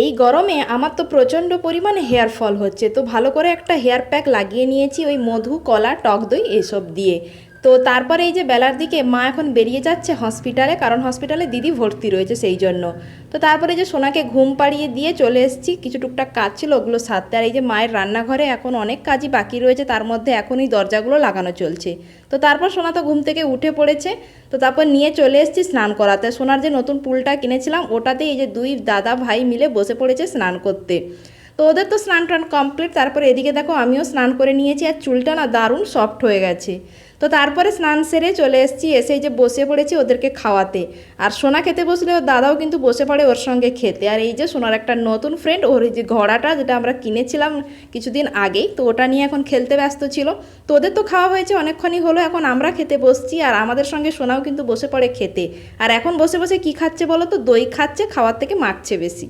এই গরমে আমার তো প্রচণ্ড পরিমাণে হেয়ার ফল হচ্ছে, তো ভালো করে একটা হেয়ার প্যাক লাগিয়ে নিয়েছি ওই মধু, কলা, টক দই এসব দিয়ে। তো তারপরে এই যে বেলার দিকে মা এখন বেরিয়ে যাচ্ছে হসপিটালে, কারণ হসপিটালে দিদি ভর্তি রয়েছে সেই জন্য। তো তারপরে যে সোনাকে ঘুম পাড়িয়ে দিয়ে চলে এসেছি, কিছু টুকটাক কাজ ছিল ওগুলো সারতে। আর এই যে মায়ের রান্নাঘরে এখন অনেক কাজই বাকি রয়েছে, তার মধ্যে এখন এই দরজাগুলো লাগানো চলছে। তো তারপর সোনা তো ঘুম থেকে উঠে পড়েছে। তো তারপর নিয়ে চলে এসেছি স্নান করাতে। সোনার যে নতুন পুলটা কিনেছিলাম ওটাতেই এই যে দুই দাদা ভাই মিলে বসে পড়েছে স্নান করতে। তো ওদের তো স্নান টান কমপ্লিট, তারপরে এদিকে দেখো আমিও স্নান করে নিয়েছি, আর চুলটা না দারুণ সফট হয়ে গেছে। তো তারপরে স্নান সেরে চলে এসেছি, এসে যে বসে পড়েছি ওদেরকে খাওয়াতে। আর সোনা খেতে বসলে ওর দাদাও কিন্তু বসে পড়ে ওর সঙ্গে খেতে। আর এই যে সোনার একটা নতুন ফ্রেন্ড, ওর এই যে ঘোড়াটা যেটা আমরা কিনেছিলাম কিছুদিন আগেই, তো ওটা নিয়ে এখন খেলতে ব্যস্ত ছিল। তো ওদের তো খাওয়া হয়েছে অনেকক্ষণই হলো, এখন আমরা খেতে বসছি। আর আমাদের সঙ্গে সোনাও কিন্তু বসে পড়ে খেতে। আর এখন বসে বসে কি খাচ্ছে বলো তো? দই খাচ্ছে, খাওয়ার থেকে মাখছে বেশি।